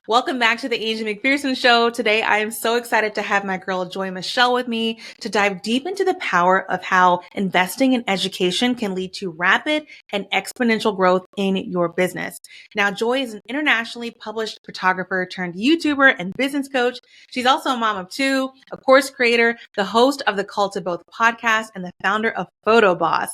Welcome back to the Angie McPherson Show. Today, I am so excited to have my girl Joy Michelle with me to dive deep into the power of how investing in education can lead to rapid and exponential growth in your business. Now, Joy is an internationally published photographer turned YouTuber and business coach. She's also a mom of two, a course creator, the host of the Call to Both podcast, and the founder of Photoboss.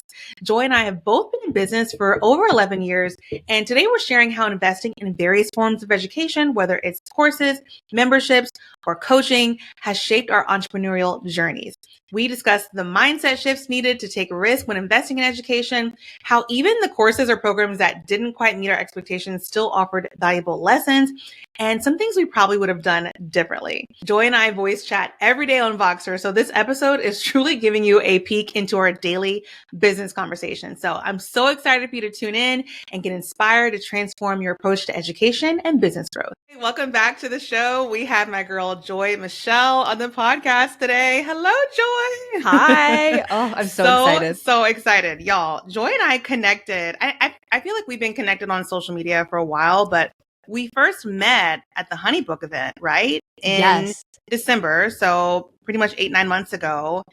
Joy and I have both been in business for over 11 years, and today we're sharing how investing in various forms of education, whether it's courses, memberships, or coaching, has shaped our entrepreneurial journeys. We discuss the mindset shifts needed to take a risk when investing in education, how even the courses or programs that didn't quite meet our expectations still offered valuable lessons, and some things we probably would have done differently. Joy and I voice chat every day on Voxer, so this episode is truly giving you a peek into our daily business conversation. So I'm so excited for you to tune in and get inspired to transform your approach to education and business growth. Welcome back to the show. We have my girl Joy Michelle on the podcast today. Hello, Joy. Hi. Oh, I'm so excited. So excited, y'all. Joy and I connected. I feel like we've been connected on social media for a while, but we first met at the Honey Book event, right? In December. So pretty much 8-9 months ago.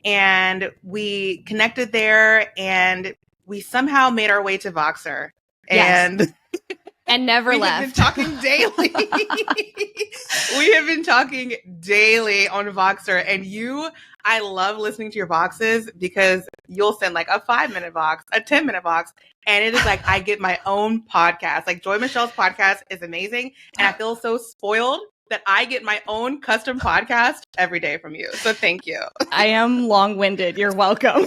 And we connected there and we somehow made our way to Voxer. Yes. And never left. We have been talking daily. We have been talking daily on Voxer. And I love listening to your boxes because you'll send like a 5-minute box, a 10-minute box. And it is like, I get my own podcast. Like Joy Michelle's podcast is amazing. And I feel so spoiled that I get my own custom podcast every day from you. So thank you. I am long-winded. You're welcome.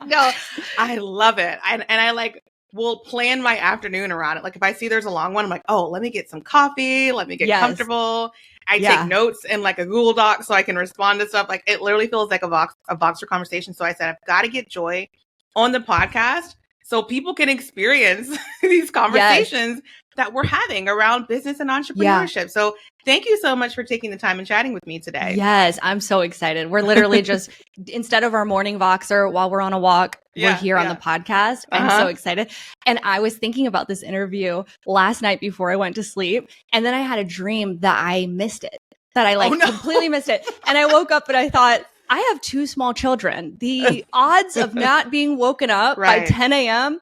No, I love it. And I will plan my afternoon around it. Like if I see there's a long one, I'm like, oh, let me get some coffee. Let me get comfortable. I take notes in like a Google Doc so I can respond to stuff. Like it literally feels like a Voxer conversation. So I said, I've got to get Joy on the podcast so people can experience these conversations that we're having around business and entrepreneurship. So thank you so much for taking the time and chatting with me today. Yes, I'm so excited. We're literally just, instead of our morning Voxer while we're on a walk, we're here on the podcast. I'm so excited. And I was thinking about this interview last night before I went to sleep. And then I had a dream that I missed it, that I completely missed it. And I woke up and I thought, I have 2 small children. The odds of not being woken up by 10 a.m.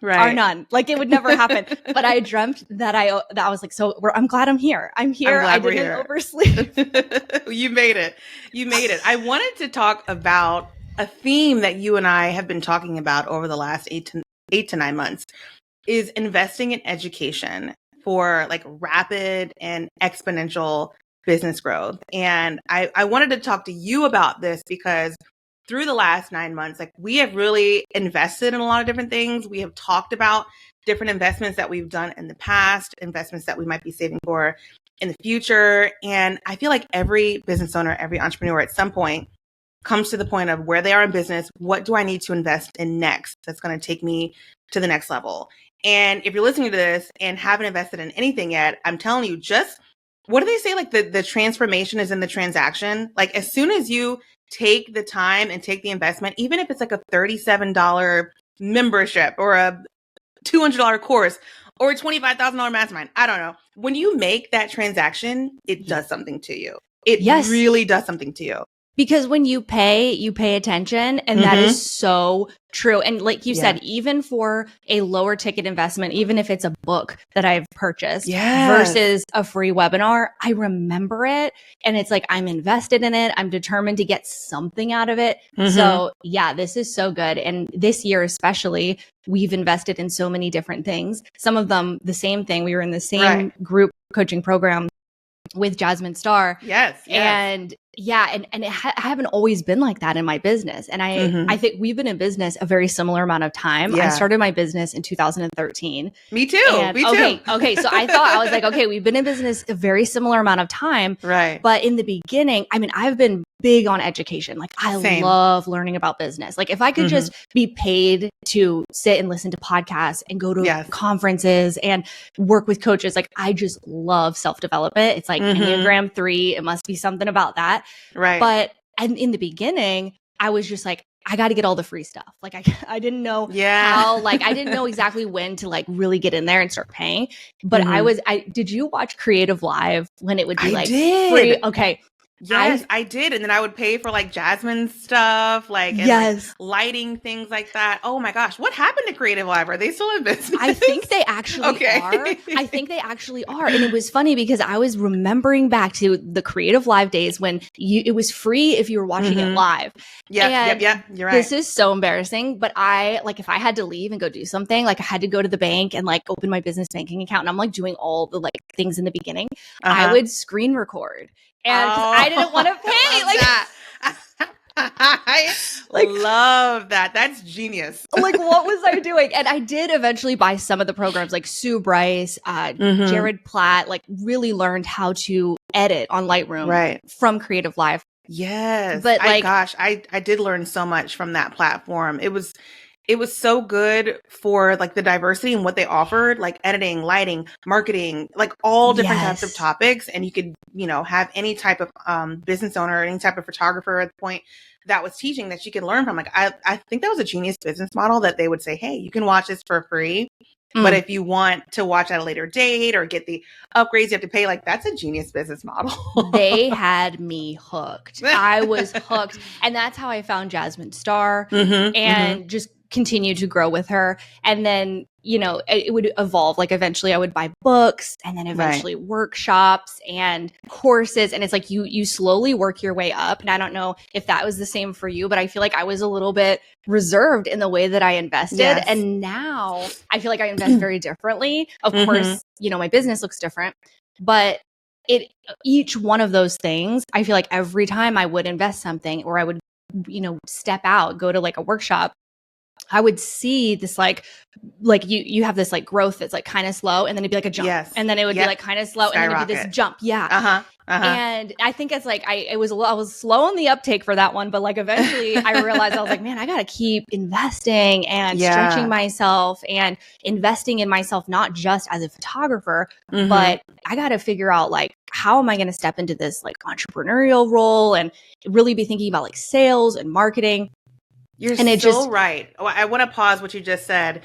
are none. Like it would never happen. But I dreamt that I was like, I'm glad I'm here. I'm here. I didn't oversleep. You made it. I wanted to talk about a theme that you and I have been talking about over the last 8 to 9 months is investing in education for like rapid and exponential business growth. And I wanted to talk to you about this because through the last 9 months, like we have really invested in a lot of different things. We have talked about different investments that we've done in the past, investments that we might be saving for in the future. And I feel like every business owner, every entrepreneur at some point comes to the point of where they are in business. What do I need to invest in next that's going to take me to the next level? And if you're listening to this and haven't invested in anything yet, I'm telling you, just what do they say? Like the transformation is in the transaction. Like as soon as you take the time and take the investment, even if it's like a $37 membership or a $200 course or a $25,000 mastermind, I don't know. When you make that transaction, it does something to you. It really does something to you. Because when you pay attention. And that is so true. And like you said, even for a lower ticket investment, even if it's a book that I've purchased versus a free webinar, I remember it. And it's like, I'm invested in it. I'm determined to get something out of it. So yeah, this is so good. And this year, especially, we've invested in so many different things. Some of them, the same thing. We were in the same group coaching program with Jasmine Star. And I haven't always been like that in my business. And I think we've been in business a very similar amount of time. I started my business in 2013. Me too. Okay. So I was like, okay, we've been in business a very similar amount of time. Right. But in the beginning, I mean, I've been big on education. Like I love learning about business. Like if I could just be paid to sit and listen to podcasts and go to conferences and work with coaches, like I just love self-development. It's like Enneagram 3. It must be something about that. Right. But in the beginning, I was just like, I got to get all the free stuff. Like I didn't know how, like, I didn't know exactly when to like really get in there and start paying. But did you watch Creative Live when it would be free? Okay. Yes, I did. And then I would pay for like Jasmine stuff, like, and like lighting, things like that. Oh my gosh. What happened to Creative Live? Are they still in business? I think they actually are. I think they actually are. And it was funny because I was remembering back to the Creative Live days when it was free if you were watching it live. Yep. You're right. This is so embarrassing. But if I had to leave and go do something, like I had to go to the bank and like open my business banking account. And I'm like doing all the like things in the beginning. I would screen record. And I didn't want to pay. I love that. That's genius. Like, what was I doing? And I did eventually buy some of the programs, like Sue Bryce, Jared Platt, like really learned how to edit on Lightroom from Creative Live. Yes. But like, gosh, I did learn so much from that platform. It was so good for like the diversity and what they offered, like editing, lighting, marketing, like all different types of topics. And you could, have any type of business owner, any type of photographer at the point that was teaching that you could learn from. Like, I think that was a genius business model that they would say, hey, you can watch this for free. But if you want to watch at a later date or get the upgrades, you have to pay. Like, that's a genius business model. They had me hooked. I was hooked. And that's how I found Jasmine Star and just continue to grow with her. And then, it would evolve. Like eventually I would buy books and then eventually workshops and courses. And it's like you slowly work your way up. And I don't know if that was the same for you, but I feel like I was a little bit reserved in the way that I invested. Yes. And now I feel like I invest very differently. Of course, my business looks different, but each one of those things, I feel like every time I would invest something or I would, step out, go to like a workshop, I would see this like you have this like growth that's like kind of slow and then it'd be like a jump. Yes. And then it would be like kind of slow and then it'd be this jump. Yeah. And I think it's like I was slow on the uptake for that one, but like eventually I realized I was like, man, I got to keep investing and stretching myself and investing in myself, not just as a photographer, but I got to figure out like, how am I going to step into this like entrepreneurial role and really be thinking about like sales and marketing. You're so right. I want to pause what you just said.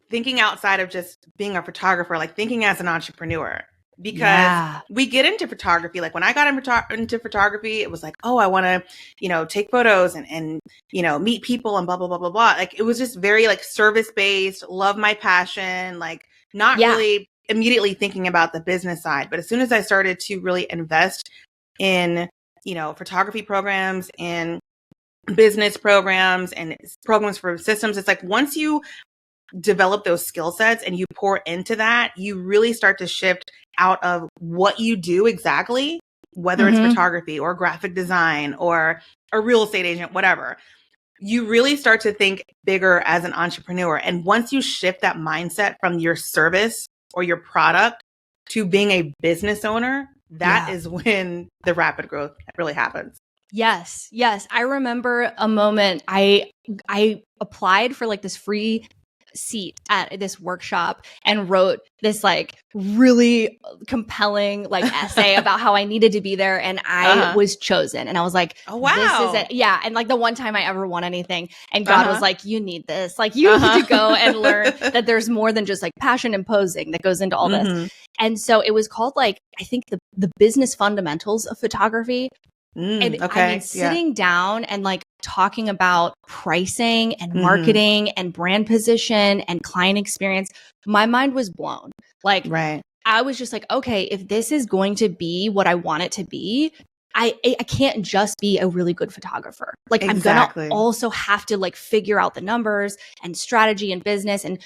Thinking outside of just being a photographer, like thinking as an entrepreneur, because we get into photography. Like when I got into photography, it was like, oh, I want to, take photos and meet people and blah, blah, blah, blah, blah. Like it was just very like service based, love my passion, like not really immediately thinking about the business side. But as soon as I started to really invest in, photography programs and business programs and programs for systems, it's like once you develop those skill sets and you pour into that, you really start to shift out of what you do exactly, whether it's photography or graphic design or a real estate agent, whatever. You really start to think bigger as an entrepreneur. And once you shift that mindset from your service or your product to being a business owner, that is when the rapid growth really happens. Yes. I remember a moment I applied for like this free seat at this workshop and wrote this like really compelling like essay about how I needed to be there, and I was chosen. And I was like, oh wow, this is it. Yeah. And like the one time I ever won anything, and God was like, you need this. Like you need to go and learn that there's more than just like passion and posing that goes into all this. And so it was called like, I think the business fundamentals of photography. And I mean, sitting down and like talking about pricing and marketing and brand position and client experience, my mind was blown. Like, I was just like, okay, if this is going to be what I want it to be, I can't just be a really good photographer. Like, I'm gonna also have to like figure out the numbers and strategy and business. And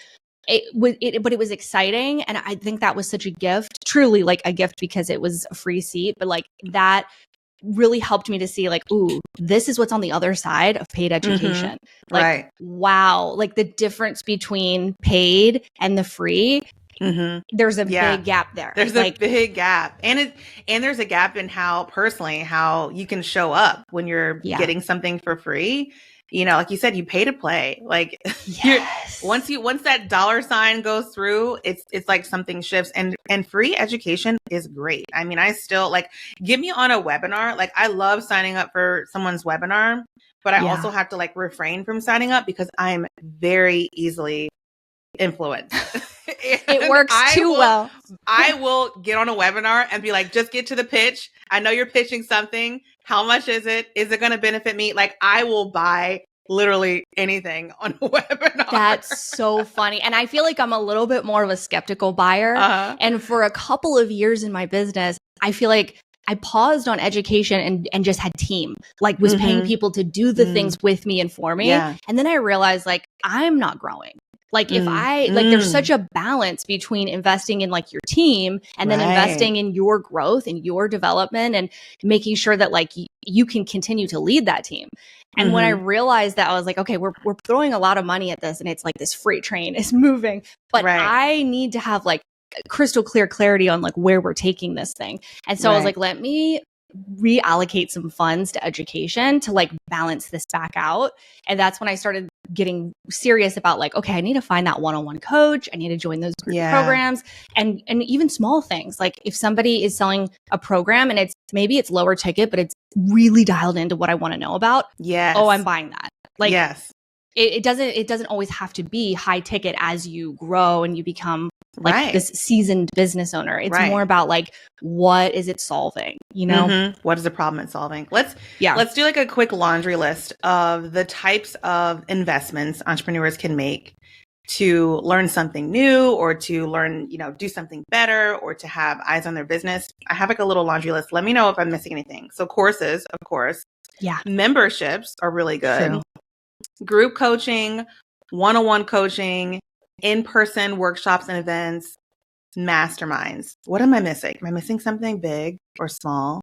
but it was exciting, and I think that was such a gift, truly like a gift, because it was a free seat. But like that really helped me to see like, ooh, this is what's on the other side of paid education. Like, wow, like the difference between paid and the free, there's a big gap there. There's like, a big gap. And there's a gap in how you can show up when you're getting something for free. Like you said, you pay to play. Like once that dollar sign goes through, it's like something shifts, and free education is great. I mean, I still like, get me on a webinar. Like I love signing up for someone's webinar, but I also have to like refrain from signing up because I'm very easily influenced. It works well. I will get on a webinar and be like, just get to the pitch. I know you're pitching something. How much is it? Is it going to benefit me? Like, I will buy literally anything on a webinar. That's so funny. And I feel like I'm a little bit more of a skeptical buyer. And for a couple of years in my business, I feel like I paused on education and just had team, like was paying people to do the things with me and for me. Yeah. And then I realized like, I'm not growing. Like if there's such a balance between investing in like your team and then investing in your growth and your development and making sure that like you can continue to lead that team. And when I realized that, I was like, okay, we're throwing a lot of money at this and it's like this freight train is moving, but I need to have like crystal clear clarity on like where we're taking this thing. And so I was like, let me reallocate some funds to education to like balance this back out. And that's when I started getting serious about like, okay, I need to find that one-on-one coach. I need to join those group programs and even small things. Like if somebody is selling a program and maybe it's lower ticket, but it's really dialed into what I want to know about. Yes. Oh, I'm buying that. Like, it doesn't always have to be high ticket as you grow and you become like this seasoned business owner. It's more about like, what is it solving? You know, what is the problem it's solving? Let's do like a quick laundry list of the types of investments entrepreneurs can make to learn something new or to learn, do something better or to have eyes on their business. I have like a little laundry list. Let me know if I'm missing anything. So courses, of course. Yeah. Memberships are really good. True. Group coaching, one-on-one coaching, in-person workshops and events, masterminds. What am I missing? Am I missing something big or small?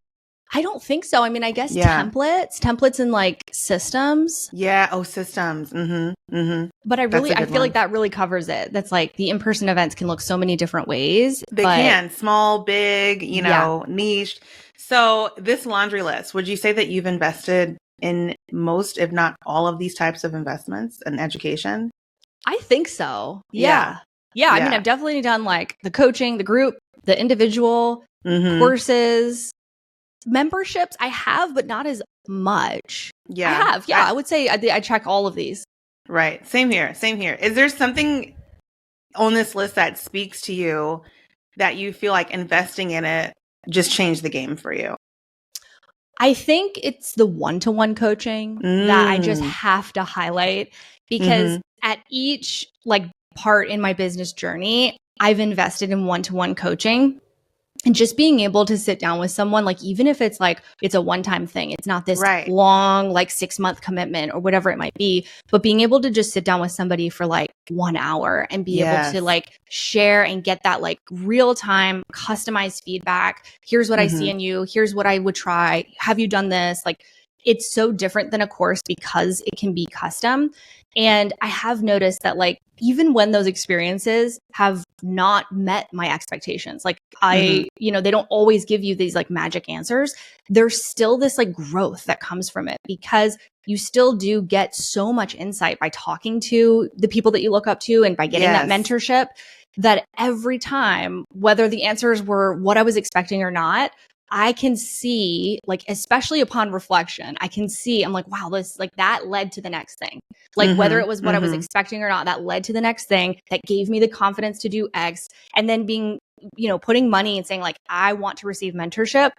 I don't think so. I mean, I guess templates and like systems. Yeah. Oh, systems. But I feel like that really covers it. That's like the in-person events can look so many different ways. They can. Small, big, niche. So this laundry list, would you say that you've invested in most, if not all of these types of investments in education? I think so. Yeah. I mean, I've definitely done like the coaching, the group, the individual courses, memberships. I have, but not as much. Yeah. I have. Yeah. I would say I check all of these. Right. Same here. Is there something on this list that speaks to you that you feel like investing in it just changed the game for you? I think it's the one-to-one coaching that I just have to highlight because at each like part in my business journey, I've invested in one-to-one coaching and just being able to sit down with someone, like even if it's like, it's a one-time thing, it's not this long, like 6-month commitment or whatever it might be, but being able to just sit down with somebody for like 1 hour and be able to like share and get that like real-time customized feedback. Here's what I see in you. Here's what I would try. Have you done this? Like it's so different than a course because it can be custom. And I have noticed that like, even when those experiences have not met my expectations, like they don't always give you these like magic answers. There's still this like growth that comes from it because you still do get so much insight by talking to the people that you look up to and by getting that mentorship that every time, whether the answers were what I was expecting or not, I can see, like, especially upon reflection, I'm like, wow, this, like, that led to the next thing. Like, whether it was what I was expecting or not, that led to the next thing that gave me the confidence to do X. And then being, putting money and saying, like, I want to receive mentorship.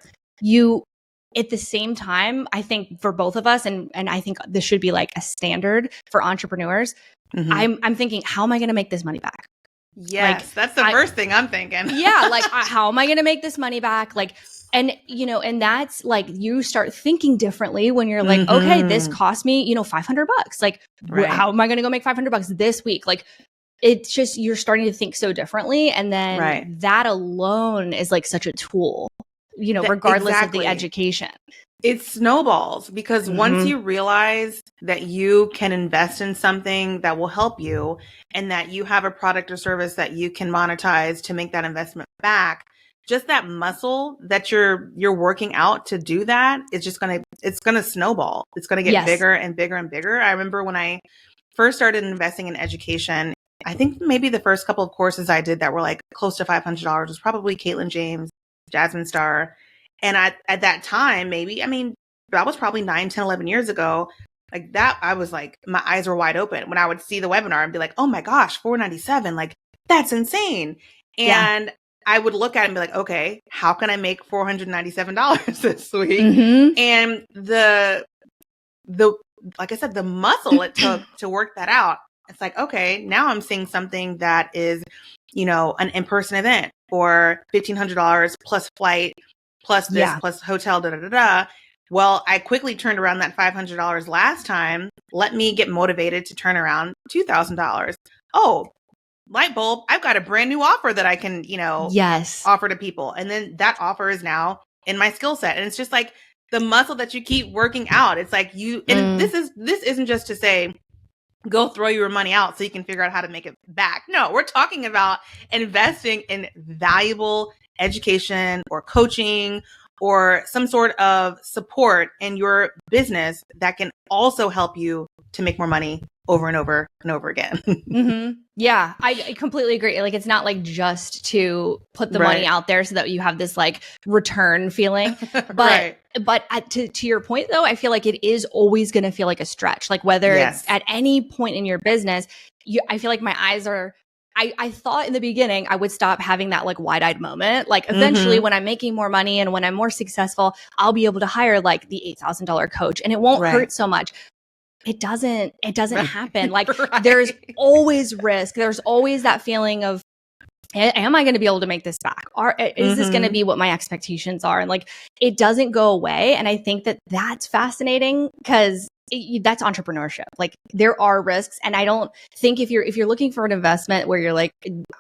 At the same time, I think for both of us, and I think this should be like a standard for entrepreneurs, I'm thinking, how am I going to make this money back? Yes, like, that's the first thing I'm thinking. Like, how am I going to make this money back? Like, and that's like, you start thinking differently when you're like, okay, this cost me, $500. Like, how am I going to go make $500 this week? Like, it's just, you're starting to think so differently. And then that alone is like such a tool, regardless of the education. It snowballs because once you realize that you can invest in something that will help you and that you have a product or service that you can monetize to make that investment back, just that muscle that you're working out to do that is just it's going to snowball. It's going to get bigger and bigger and bigger. I remember when I first started investing in education, I think maybe the first couple of courses I did that were like close to $500 was probably Caitlin James, Jasmine Star. And at that time, that was probably 9, 10, 11 years ago. Like that, I was like, my eyes were wide open when I would see the webinar and be like, oh my gosh, $497, like that's insane. And I would look at it and be like, okay, how can I make $497 this week? Mm-hmm. And the like I said, the muscle it took to work that out. It's like, okay, now I'm seeing something that is, you know, an in-person event for $1,500 plus flight, plus this, plus hotel, da da da da. Well, I quickly turned around that $500 last time. Let me get motivated to turn around $2,000. Oh, light bulb, I've got a brand new offer that I can, you know, offer to people. And then that offer is now in my skill set. And it's just like the muscle that you keep working out. It's like and this isn't just to say, go throw your money out so you can figure out how to make it back. No, we're talking about investing in valuable education or coaching or some sort of support in your business that can also help you to make more money over and over and over again. Mm-hmm. Yeah, I completely agree. Like, it's not like just to put the money out there so that you have this like return feeling. But to your point though, I feel like it is always going to feel like a stretch. Like whether it's at any point in your business, I feel like my eyes are, I thought in the beginning I would stop having that like wide-eyed moment. Like eventually when I'm making more money and when I'm more successful, I'll be able to hire like the $8,000 coach and it won't hurt so much. It doesn't happen. Like there's always risk. There's always that feeling of, am I going to be able to make this back? Or is this going to be what my expectations are? And like, it doesn't go away. And I think that that's fascinating because that's entrepreneurship. Like there are risks. And I don't think if you're looking for an investment where you're like,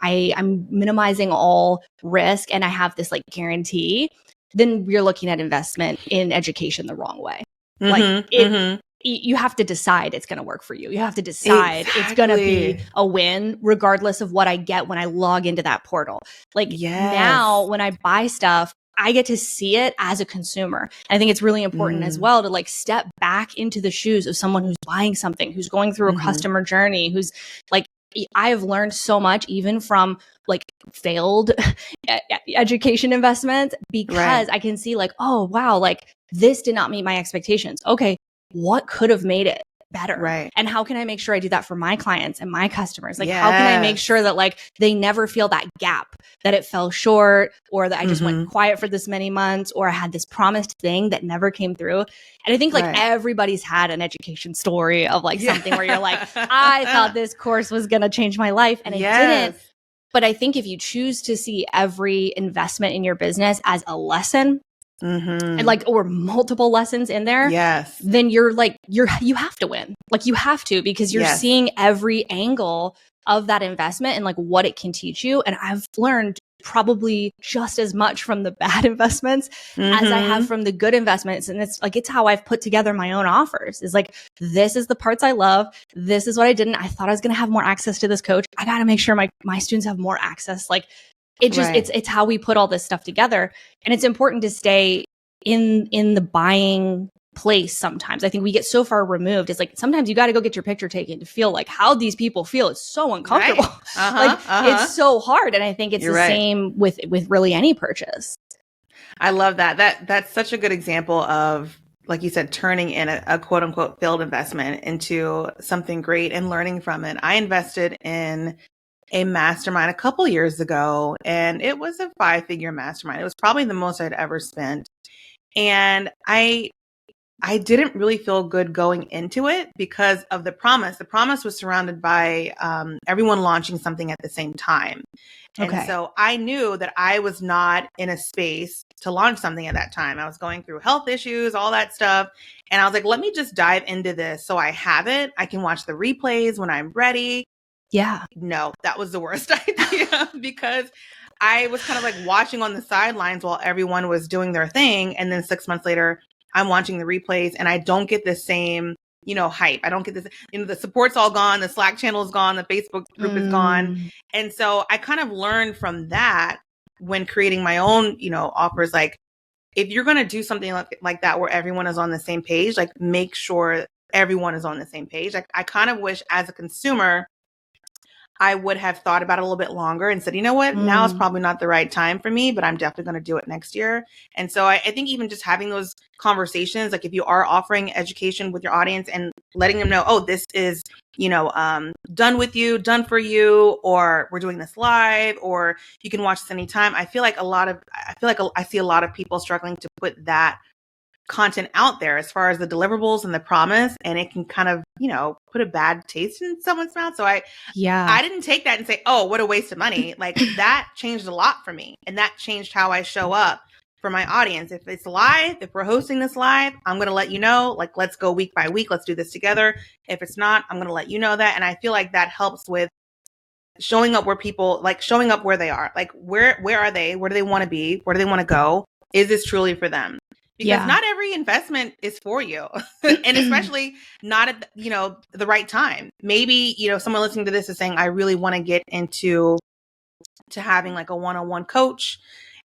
I'm minimizing all risk and I have this like guarantee, then you're looking at investment in education the wrong way. Like you have to decide it's going to work for you. You have to decide it's going to be a win regardless of what I get when I log into that portal. Like now when I buy stuff, I get to see it as a consumer. I think it's really important as well to like step back into the shoes of someone who's buying something, who's going through a customer journey, who's like, I've learned so much even from like failed education investments because I can see like, oh, wow, like this did not meet my expectations. Okay, what could have made it better? And how can I make sure I do that for my clients and my customers? Like, how can I make sure that like they never feel that gap, that it fell short or that I just went quiet for this many months or I had this promised thing that never came through? And I think like everybody's had an education story of like something where you're like, I thought this course was going to change my life and it didn't. But I think if you choose to see every investment in your business as a lesson, and like, or multiple lessons in there, then you're like, you have to win. Like you have to, because you're seeing every angle of that investment and like what it can teach you. And I've learned probably just as much from the bad investments as I have from the good investments. And it's like, it's how I've put together my own offers is like, this is the parts I love. This is what I didn't. I thought I was going to have more access to this coach. I got to make sure my students have more access. Like, it just, it's how we put all this stuff together. And it's important to stay in the buying place sometimes. I think we get so far removed. It's like, sometimes you got to go get your picture taken to feel like how these people feel. It's so uncomfortable. It's so hard. And I think it's same with really any purchase. I love that. That's such a good example of, like you said, turning in a quote unquote failed investment into something great and learning from it. I invested in a mastermind a couple years ago, and it was a 5-figure mastermind. It was probably the most I'd ever spent. And I didn't really feel good going into it because of the promise. The promise was surrounded by everyone launching something at the same time. And so I knew that I was not in a space to launch something at that time. I was going through health issues, all that stuff. And I was like, let me just dive into this so I have it. I can watch the replays when I'm ready. Yeah. No, that was the worst idea because I was kind of like watching on the sidelines while everyone was doing their thing. And then 6 months later, I'm watching the replays and I don't get the same, hype. I don't get this, the support's all gone. The Slack channel is gone. The Facebook group is gone. And so I kind of learned from that when creating my own, offers. Like if you're going to do something like that, where everyone is on the same page, like make sure everyone is on the same page. Like I kind of wish as a consumer, I would have thought about it a little bit longer and said, you know what, now is probably not the right time for me, but I'm definitely going to do it next year. And so I think even just having those conversations, like if you are offering education with your audience and letting them know, oh, this is, done with you, done for you, or we're doing this live, or you can watch this anytime. I feel like I see a lot of people struggling to put that content out there as far as the deliverables and the promise, and it can kind of, put a bad taste in someone's mouth. So I didn't take that and say, oh, what a waste of money. Like that changed a lot for me, and that changed how I show up for my audience. If it's live, if we're hosting this live, I'm going to let you know, like, let's go week by week. Let's do this together. If it's not, I'm going to let you know that. And I feel like that helps with showing up where people, like showing up where they are, like where are they? Where do they want to be? Where do they want to go? Is this truly for them? Because not every investment is for you. And especially not at, the right time. Maybe, someone listening to this is saying, I really want to get into having like a one-on-one coach.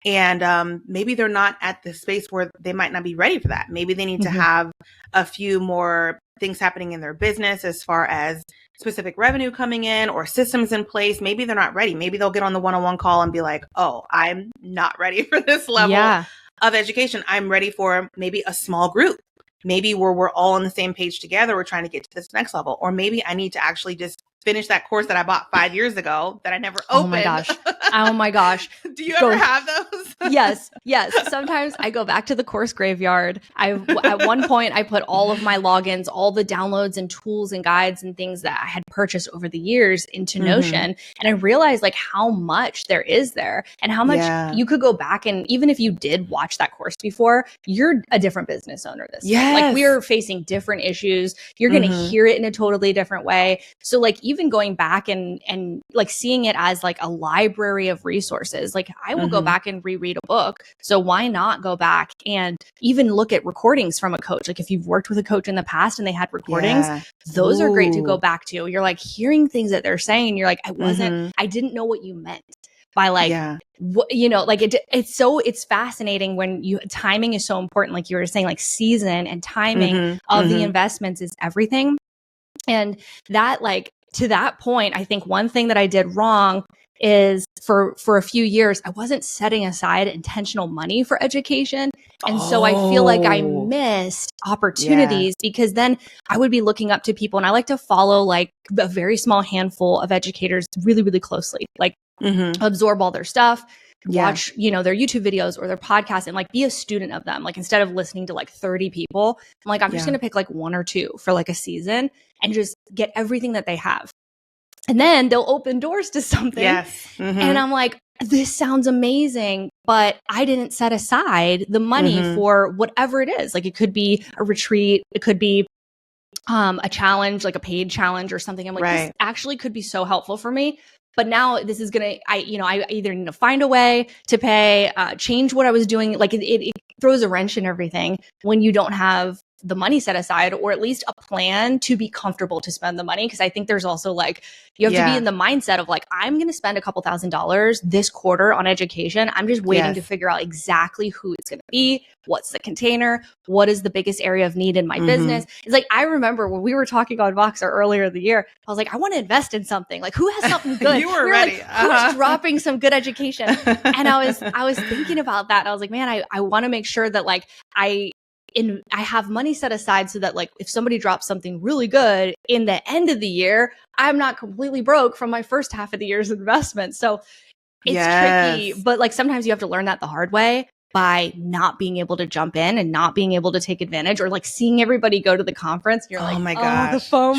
And maybe they're not at the space where they might not be ready for that. Maybe they need to have a few more things happening in their business as far as specific revenue coming in or systems in place. Maybe they're not ready. Maybe they'll get on the one-on-one call and be like, oh, I'm not ready for this level of education. I'm ready for maybe a small group, maybe where we're all on the same page together. We're trying to get to this next level. Or maybe I need to actually just finish that course that I bought 5 years ago that I never opened. Oh my gosh. Do you ever have those? Yes. Sometimes I go back to the course graveyard. At one point I put all of my logins, all the downloads and tools and guides and things that I had purchased over the years into Notion. And I realized like how much there is there and how much you could go back. And even if you did watch that course before, you're a different business owner this time. Like we're facing different issues. You're going to hear it in a totally different way. So like even going back and like seeing it as like a library of resources, like I will go back and reread a book. So why not go back and even look at recordings from a coach? Like if you've worked with a coach in the past and they had recordings, those are great to go back to. You're like hearing things that they're saying. You're like, I didn't know what you meant by like, like it's fascinating when timing is so important. Like you were saying, like season and timing of the investments is everything. And that like, to that point, I think one thing that I did wrong is for a few years, I wasn't setting aside intentional money for education. And so I feel like I missed opportunities because then I would be looking up to people, and I like to follow like a very small handful of educators really, really closely, like absorb all their stuff, watch, their YouTube videos or their podcasts and like be a student of them. Like instead of listening to like 30 people, I'm like, I'm just going to pick like one or two for like a season and just get everything that they have. And then they'll open doors to something. And I'm like, this sounds amazing, but I didn't set aside the money for whatever it is. Like it could be a retreat. It could be a challenge, like a paid challenge or something. I'm like, this actually could be so helpful for me. But now this is going to, I either need to find a way to pay, change what I was doing. Like it throws a wrench in everything when you don't have the money set aside, or at least a plan to be comfortable to spend the money. Cause I think there's also like, you have to be in the mindset of like, I'm going to spend a couple $1,000s this quarter on education. I'm just waiting to figure out exactly who it's going to be. What's the container? What is the biggest area of need in my business? It's like, I remember when we were talking on Voxer earlier in the year, I was like, I want to invest in something. Like who has something good? You were ready. Like, who's dropping some good education? And I was thinking about that. And I was like, man, I want to make sure that like, I have money set aside so that like if somebody drops something really good in the end of the year, I'm not completely broke from my first half of the year's investment. So it's tricky, but like sometimes you have to learn that the hard way by not being able to jump in and not being able to take advantage, or like seeing everybody go to the conference. You're like, oh my gosh, the FOMO.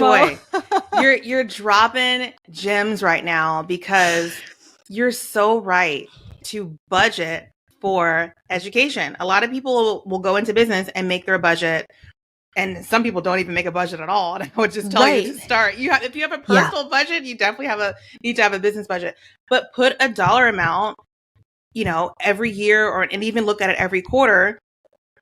Joy, you're dropping gems right now, because you're so right to budget for education. A lot of people will go into business and make their budget, and some people don't even make a budget at all. And I would just tell you to start. If you have a personal budget, you definitely need to have a business budget. But put a dollar amount, every year, and even look at it every quarter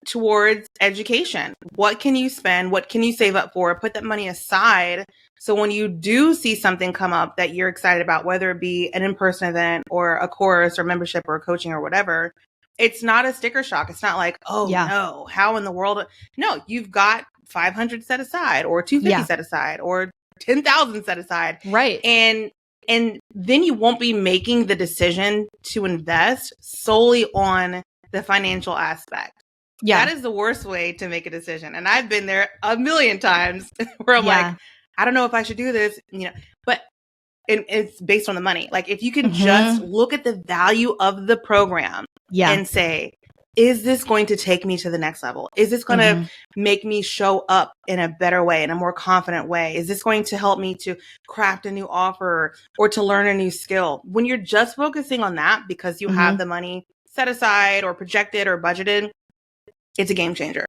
towards education. What can you spend? What can you save up for? Put that money aside. So when you do see something come up that you're excited about, whether it be an in-person event or a course or membership or coaching or whatever, it's not a sticker shock. It's not like, no, how in the world? No, you've got 500 set aside or 250 set aside or 10,000 set aside. Right. And And then you won't be making the decision to invest solely on the financial aspect. Yeah. That is the worst way to make a decision. And I've been there a million times where I'm like, I don't know if I should do this, but it's based on the money. Like if you can just look at the value of the program and say, is this going to take me to the next level? Is this going to make me show up in a better way, in a more confident way? Is this going to help me to craft a new offer or to learn a new skill? When you're just focusing on that because you have the money set aside or projected or budgeted, it's a game changer.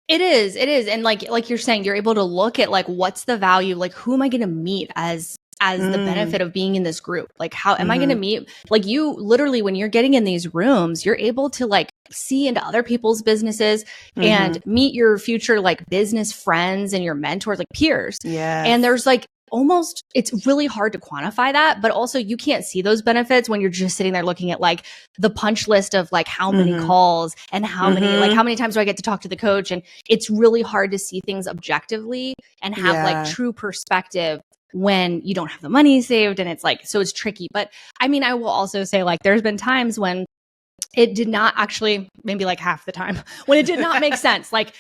It is. And like you're saying, you're able to look at like, what's the value? Like, who am I going to meet as the benefit of being in this group? Like, how am I going to meet, like you literally, when you're getting in these rooms, you're able to like see into other people's businesses and meet your future like business friends and your mentors, like peers. Yeah. And there's like, almost, it's really hard to quantify that, but also you can't see those benefits when you're just sitting there looking at like the punch list of like how many calls and how many, like how many times do I get to talk to the coach? And it's really hard to see things objectively and have like true perspective when you don't have the money saved. And it's like, so it's tricky. But I mean, I will also say like, there's been times when it did not actually, maybe like half the time, when it did not make sense. Like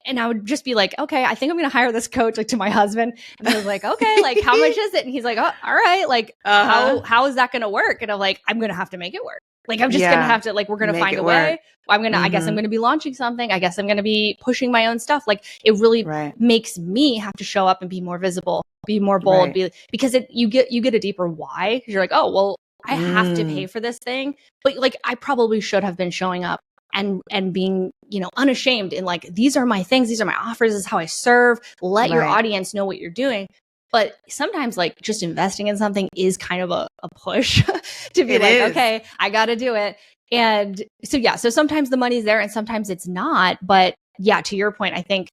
and I would just be like, okay, I think I'm going to hire this coach, like to my husband. And I was like, okay, like how much is it? And he's like, oh, all right. Like, how is that going to work? And I'm like, I'm going to have to make it work. Like, I'm just going to have to, like, we're going to find a way. I guess I'm going to be launching something. I guess I'm going to be pushing my own stuff. Like, it really makes me have to show up and be more visible, be more bold, because you get a deeper why. Cause you're like, oh, well, I have to pay for this thing. But like, I probably should have been showing up and being, unashamed in like, these are my things. These are my offers. This is how I serve. Let your audience know what you're doing. But sometimes like just investing in something is kind of a push to be okay, I got to do it. And so sometimes the money's there and sometimes it's not. But yeah, to your point, I think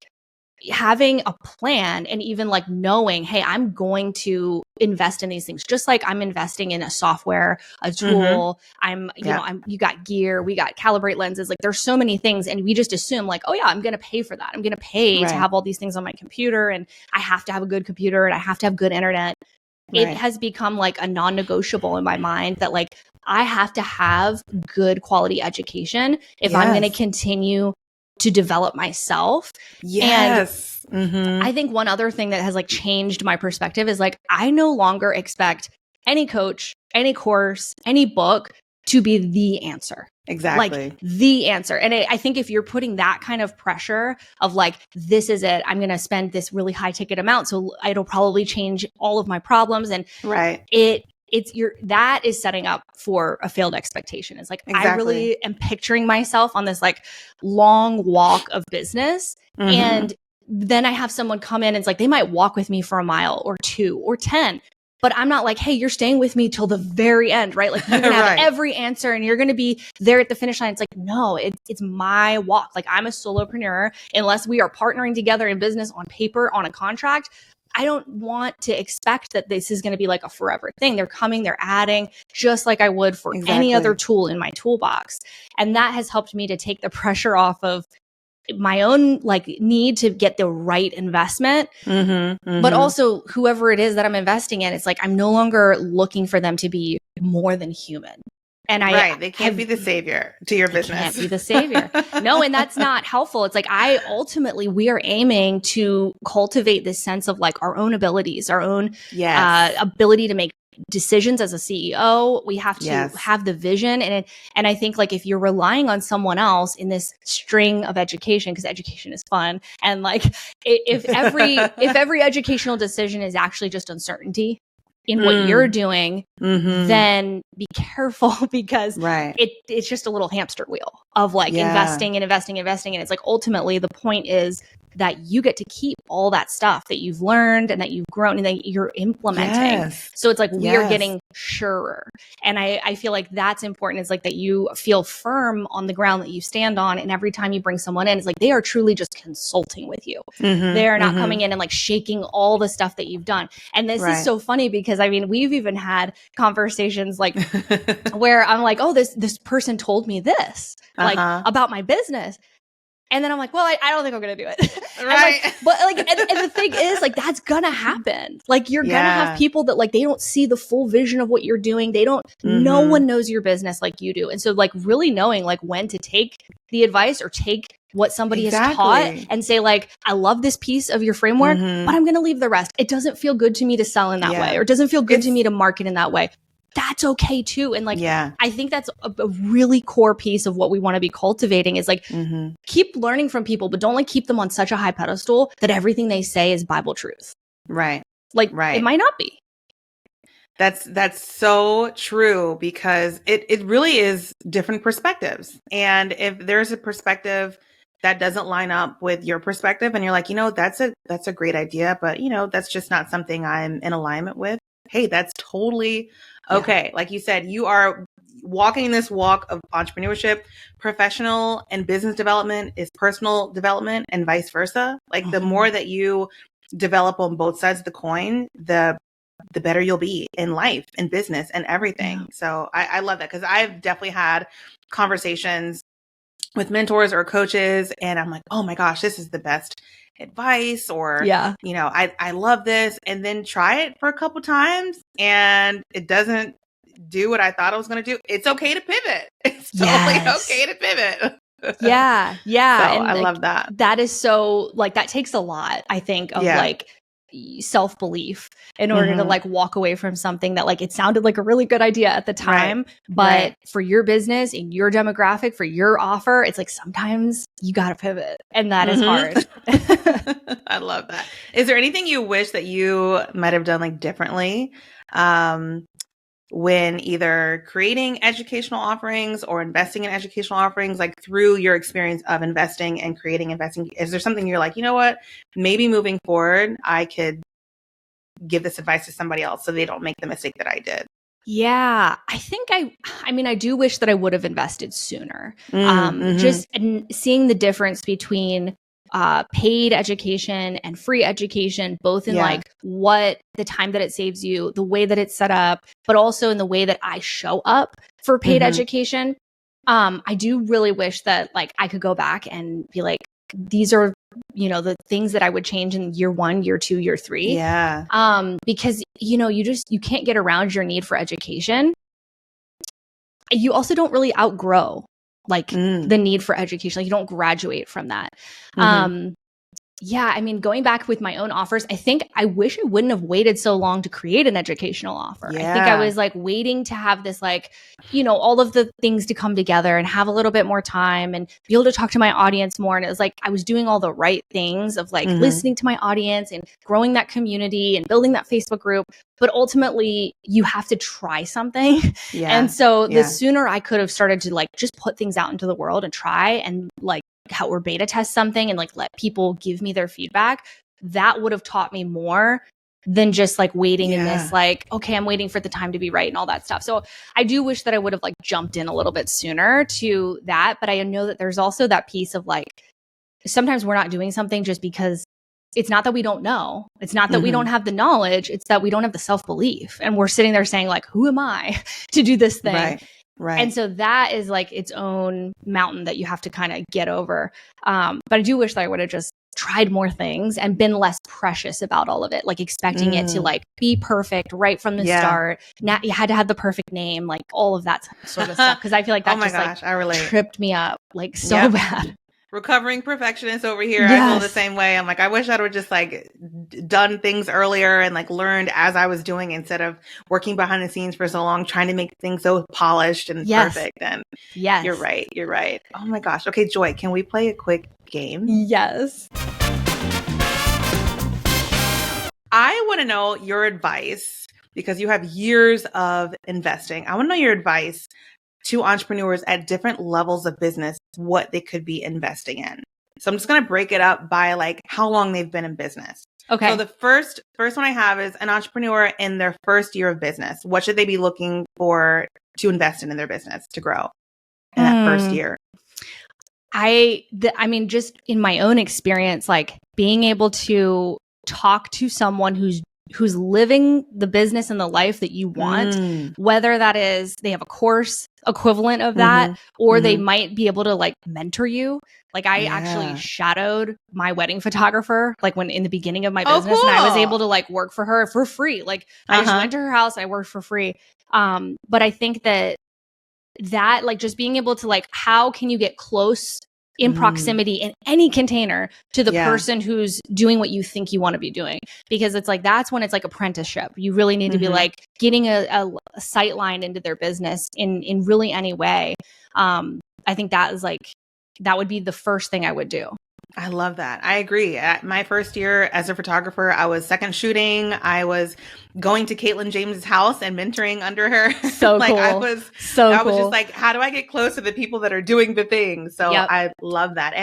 having a plan and even like knowing, hey, I'm going to invest in these things, just like I'm investing in a software, a tool. You got gear, we got calibrate lenses. Like there's so many things. And we just assume like, oh yeah, I'm going to pay for that. I'm going to pay to have all these things on my computer, and I have to have a good computer and I have to have good internet. It has become like a non-negotiable in my mind that like, I have to have good quality education if I'm going to continue to develop myself. Yes. And I think one other thing that has like changed my perspective is like, I no longer expect any coach, any course, any book to be the answer. Exactly. Like the answer. And I think if you're putting that kind of pressure of like, this is it, I'm going to spend this really high ticket amount, so it'll probably change all of my problems. And that is setting up for a failed expectation. It's like, I really am picturing myself on this like long walk of business. And then I have someone come in and it's like, they might walk with me for a mile or 2 or 10, but I'm not like, hey, you're staying with me till the very end, right? Like you're going to have every answer and you're going to be there at the finish line. It's like, no, it's my walk. Like I'm a solopreneur. Unless we are partnering together in business on paper, on a contract, I don't want to expect that this is going to be like a forever thing. They're coming, they're adding, just like I would for any other tool in my toolbox. And that has helped me to take the pressure off of my own like need to get the right investment, but also whoever it is that I'm investing in, it's like, I'm no longer looking for them to be more than human. And they can't be the savior to your business. Can't be the savior. No, and that's not helpful. It's like we are aiming to cultivate this sense of like our own abilities, our own ability to make decisions as a CEO. We have to have the vision. And I think like if you're relying on someone else in this string of education, because education is fun, and like if every educational decision is actually just uncertainty in what you're doing, then be careful, because it's just a little hamster wheel of like investing. And it's like, ultimately the point is that you get to keep all that stuff that you've learned and that you've grown and that you're implementing. So it's like, we are getting surer. And I feel like that's important. It's like that you feel firm on the ground that you stand on. And every time you bring someone in, it's like, they are truly just consulting with you. They're not coming in and like shaking all the stuff that you've done. And this is so funny because I mean, we've even had conversations like where I'm like, oh, this person told me this, like about my business. And then I'm like, well, I don't think I'm going to do it. Right. And the thing is, like, that's going to happen. Like, you're going to have people that, like, they don't see the full vision of what you're doing. They don't, no one knows your business like you do. And so, like, really knowing, like, when to take the advice or take what somebody has taught and say, like, I love this piece of your framework, but I'm going to leave the rest. It doesn't feel good to me to sell in that way, or it doesn't feel good to me to market in that way. That's okay too. And like, I think that's a really core piece of what we want to be cultivating is like, keep learning from people, but don't like keep them on such a high pedestal that everything they say is Bible truth. Right. Like, it might not be. That's so true, because it really is different perspectives. And if there's a perspective that doesn't line up with your perspective and you're like, that's a great idea, but that's just not something I'm in alignment with. Hey, that's totally okay. Like you said, you are walking this walk of entrepreneurship. Professional and business development is personal development, and vice versa. Like the more that you develop on both sides of the coin, the better you'll be in life and business and everything. Yeah. So I love that, because I've definitely had conversations with mentors or coaches, and I'm like, oh my gosh, this is the best advice, or I love this, and then try it for a couple times and it doesn't do what I thought it was going to do. It's okay to pivot. It's totally okay to pivot. Yeah. So and I love that. That is so, like, that takes a lot, I think, of like self-belief in order to like walk away from something that like it sounded like a really good idea at the time, but for your business and your demographic, for your offer, it's like sometimes you got to pivot, and that is hard. I love that. Is there anything you wish that you might have done like differently when either creating educational offerings or investing in educational offerings, like through your experience of investing and creating investing? Is there something you're like, you know what, maybe moving forward, I could give this advice to somebody else so they don't make the mistake that I did? Yeah, I think I mean, I do wish that I would have invested sooner. Just seeing the difference between paid education and free education, both in like what the time that it saves you, the way that it's set up, but also in the way that I show up for paid education. I do really wish that like I could go back and be like, these are, the things that I would change in year 1, year 2, year 3. Yeah. Because, you can't get around your need for education. You also don't really outgrow like the need for education. Like you don't graduate from that. Yeah, I mean, going back with my own offers, I think I wish I wouldn't have waited so long to create an educational offer. I think I was like waiting to have this like, all of the things to come together and have a little bit more time and be able to talk to my audience more. And it was like, I was doing all the right things of like listening to my audience and growing that community and building that Facebook group. But ultimately, you have to try something. And so the sooner I could have started to like just put things out into the world and try and like how or beta test something and like let people give me their feedback, that would have taught me more than just like waiting in this like, okay, I'm waiting for the time to be right and all that stuff. So I do wish that I would have like jumped in a little bit sooner to that. But I know that there's also that piece of like, sometimes we're not doing something just because it's not that we don't know. It's not that we don't have the knowledge. It's that we don't have the self-belief. And we're sitting there saying like, who am I to do this thing? Right. And so that is like its own mountain that you have to kind of get over. But I do wish that I would have just tried more things and been less precious about all of it, like expecting it to like be perfect right from the start. Now you had to have the perfect name, like all of that sort of stuff. Cause I feel like that like I relate. Tripped me up like so bad. Recovering perfectionist over here. I feel the same way. I'm like, I wish I would have just like done things earlier and like learned as I was doing instead of working behind the scenes for so long, trying to make things so polished and perfect. And you're right. You're right. Oh my gosh. Okay, Joy, can we play a quick game? Yes. I want to know your advice, because you have years of investing. I want to know your advice to entrepreneurs at different levels of business, what they could be investing in. So I'm just going to break it up by like how long they've been in business. Okay. So the first one I have is an entrepreneur in their first year of business. What should they be looking for to invest in their business to grow in that first year? I mean, just in my own experience, like being able to talk to someone who's living the business and the life that you want, whether that is they have a course equivalent of that, or they might be able to like mentor you. Like I actually shadowed my wedding photographer, like when in the beginning of my business, and I was able to like work for her for free. Like I just went to her house, I worked for free. But I think that like just being able to like, how can you get close in proximity in any container to the person who's doing what you think you want to be doing? Because it's like, that's when it's like apprenticeship. You really need to be like getting a sight line into their business in really any way. I think that is like, that would be the first thing I would do. I love that. I agree. At my first year as a photographer, I was second shooting. I was going to Caitlin James's house and mentoring under her. So like cool. I was just like, how do I get close to the people that are doing the thing? So I love that.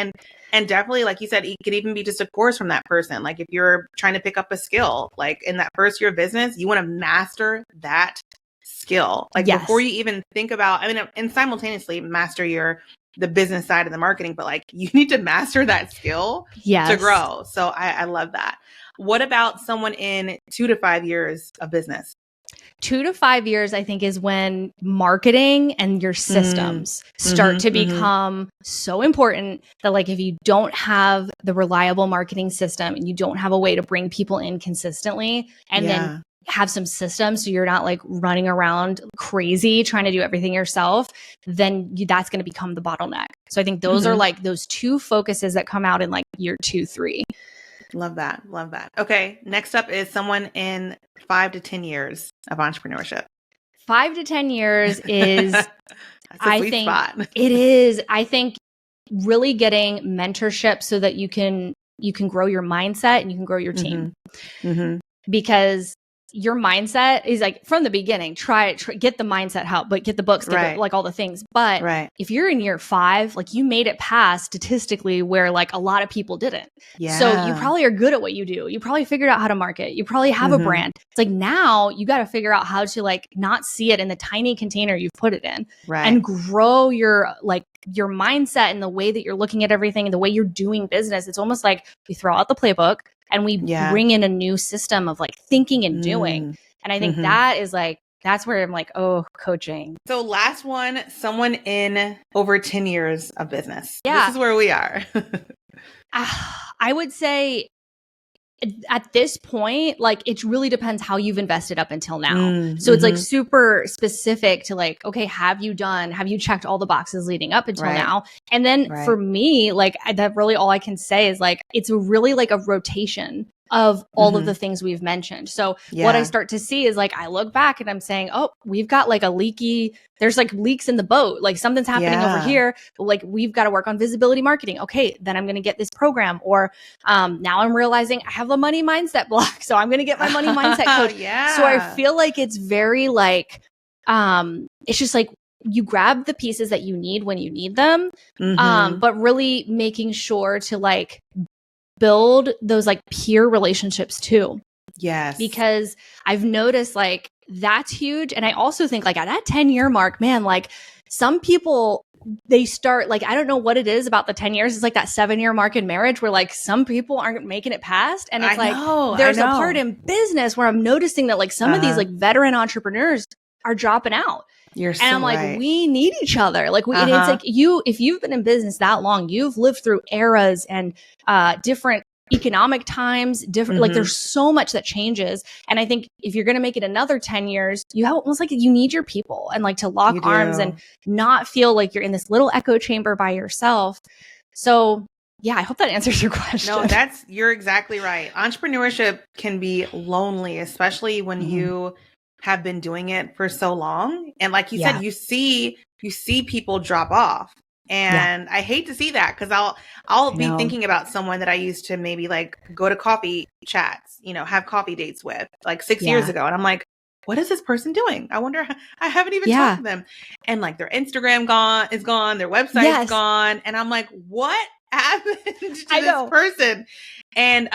And definitely, like you said, it could even be just a course from that person. Like if you're trying to pick up a skill, like in that first year of business, you want to master that skill. Like before you even think about, I mean, and simultaneously master the business side of the marketing, but like you need to master that skill to grow. So I love that. What about someone in 2 to 5 years of business? 2 to 5 years, I think, is when marketing and your systems start to become so important that like, if you don't have the reliable marketing system and you don't have a way to bring people in consistently and then have some systems so you're not like running around crazy trying to do everything yourself, then that's going to become the bottleneck. So I think those are like those two focuses that come out in like year 2, 3. Love that. Love that. Okay. Next up is someone in 5 to 10 years of entrepreneurship. 5 to 10 years is, I think spot. It is, I think, really getting mentorship so that you can grow your mindset and you can grow your team. Because your mindset is like from the beginning, try get the mindset help, but get the books, get like all the things. But if you're in year 5, like you made it past statistically where like a lot of people didn't. So you probably are good at what you do. You probably figured out how to market. You probably have a brand. It's like now you got to figure out how to like not see it in the tiny container you've put it in and grow your mindset and the way that you're looking at everything and the way you're doing business. It's almost like we throw out the playbook and we bring in a new system of like thinking and doing. And I think that is like, that's where I'm like, oh, coaching. So last one, someone in over 10 years of business. This is where we are. I would say at this point, like it really depends how you've invested up until now. So it's like super specific to like, okay, have you checked all the boxes leading up until now? And then for me, like that really all I can say is like, it's really like a rotation of all of the things we've mentioned. So what I start to see is like, I look back and I'm saying, oh, we've got like there's like leaks in the boat. Like something's happening over here. Like we've got to work on visibility marketing. Okay, then I'm going to get this program. Or now I'm realizing I have a money mindset block. So I'm going to get my money mindset coach. So I feel like it's very like, it's just like, you grab the pieces that you need when you need them. But really making sure to like build those like peer relationships too. Yes. Because I've noticed like that's huge. And I also think like at that 10-year mark, man, like some people, they start like, I don't know what it is about the 10 years. It's like that 7-year mark in marriage where like some people aren't making it past. And it's there's a part in business where I'm noticing that like some of these like veteran entrepreneurs are dropping out. And I'm like, we need each other. Like, it's like if you've been in business that long, you've lived through eras and different economic times, like there's so much that changes. And I think if you're going to make it another 10 years, you have almost like you need your people and like to lock arms and not feel like you're in this little echo chamber by yourself. So yeah, I hope that answers your question. No, you're exactly right. Entrepreneurship can be lonely, especially when you have been doing it for so long. And like you said, you see people drop off. And I hate to see that because I'll be thinking about someone that I used to maybe like go to coffee chats, have coffee dates with like 6 years ago. And I'm like, what is this person doing? I wonder, I haven't even talked to them. And like their Instagram is gone, their website's gone. And I'm like, what happened to this person? And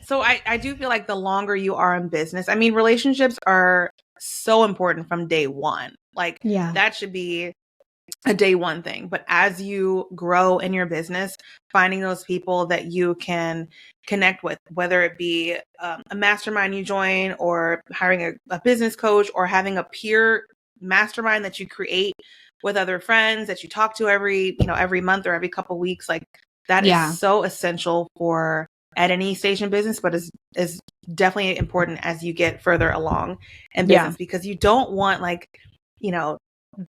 so I do feel like the longer you are in business, I mean, relationships are so important from day one. Like that should be a day one thing. But as you grow in your business, finding those people that you can connect with, whether it be a mastermind you join or hiring a business coach or having a peer mastermind that you create with other friends that you talk to every month or every couple weeks. Like that is so essential for at any stage in business, but is definitely important as you get further along in business because you don't want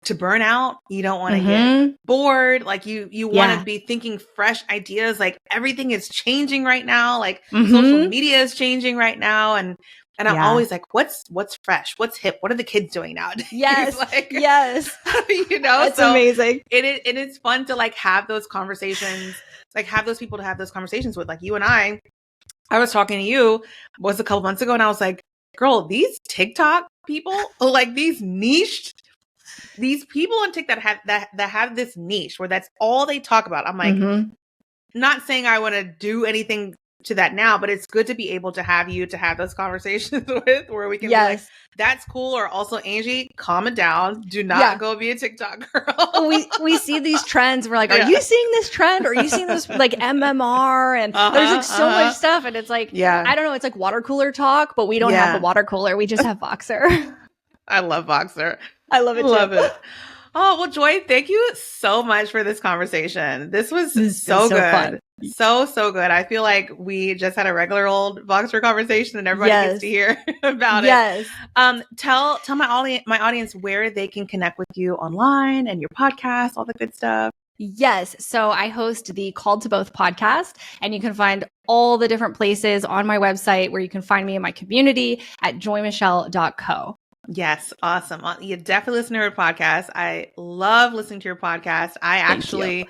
to burn out. You don't want to get bored. Like you want to be thinking fresh ideas. Like everything is changing right now. Like social media is changing right now. And I'm always like, what's fresh? What's hip? What are the kids doing nowadays? Yes. That's so amazing. It is fun to like have those conversations, like have those people to have those conversations with. Like you and I was talking to you a couple months ago and I was like, girl, these TikTok people, like these people on TikTok that have this niche where that's all they talk about. I'm like, not saying I want to do anything to that now, but it's good to be able to have those conversations with where we can be like, that's cool. Or also, Angie, calm it down. Do not go be a TikTok girl. we see these trends. We're like, are you seeing this trend? Or are you seeing this like MMR? And there's like so much stuff. And it's like, I don't know. It's like water cooler talk, but we don't have the water cooler. We just have Voxer. I love Voxer. I love it too. Love it. Oh, well, Joy, thank you so much for this conversation. This was so good. Fun. So good. I feel like we just had a regular old Voxer conversation and everybody gets to hear about it. Tell my audience where they can connect with you online and your podcast, all the good stuff. Yes. So I host the Called to Both podcast, and you can find all the different places on my website where you can find me in my community at joymichelle.co. Yes. Awesome. You definitely listen to her podcast. I love listening to your podcast. I actually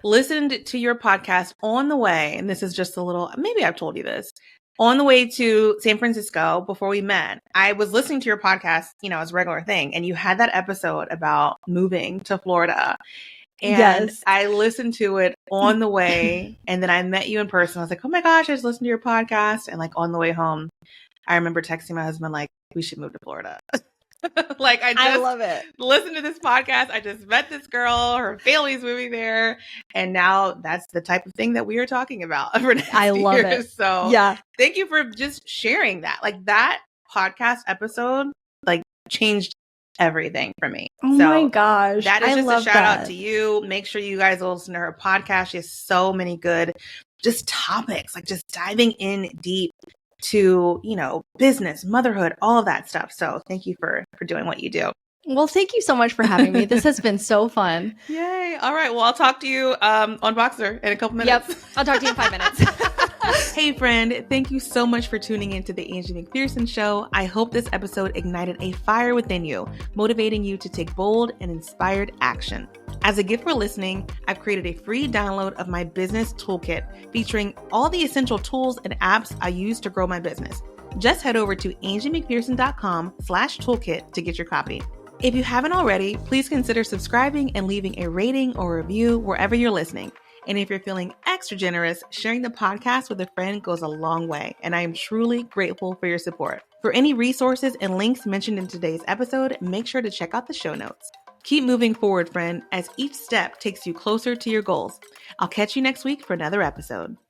listened to your podcast on the way, and this is just maybe I've told you this, on the way to San Francisco before we met. I was listening to your podcast, as a regular thing, and you had that episode about moving to Florida. And I listened to it on the way, and then I met you in person. I was like, oh my gosh, I just listened to your podcast. And like on the way home, I remember texting my husband, like, we should move to Florida. Like I love it. Listen to this podcast. I just met this girl. Her family's moving there. And now that's the type of thing that we are talking about for next I love year. it. So thank you for just sharing that. Like that podcast episode, like changed everything for me. Oh my gosh. That is just a shout out to you. Make sure you guys listen to her podcast. She has so many good just topics, like just diving in deep to, business, motherhood, all of that stuff. So thank you for doing what you do. Well, thank you so much for having me. This has been so fun. Yay. All right. Well, I'll talk to you on Voxer in a couple minutes. Yep. I'll talk to you in 5 minutes. Hey, friend. Thank you so much for tuning into the Angie McPherson Show. I hope this episode ignited a fire within you, motivating you to take bold and inspired action. As a gift for listening, I've created a free download of my business toolkit featuring all the essential tools and apps I use to grow my business. Just head over to angiemcpherson.com/toolkit to get your copy. If you haven't already, please consider subscribing and leaving a rating or review wherever you're listening. And if you're feeling extra generous, sharing the podcast with a friend goes a long way, and I am truly grateful for your support. For any resources and links mentioned in today's episode, make sure to check out the show notes. Keep moving forward, friend, as each step takes you closer to your goals. I'll catch you next week for another episode.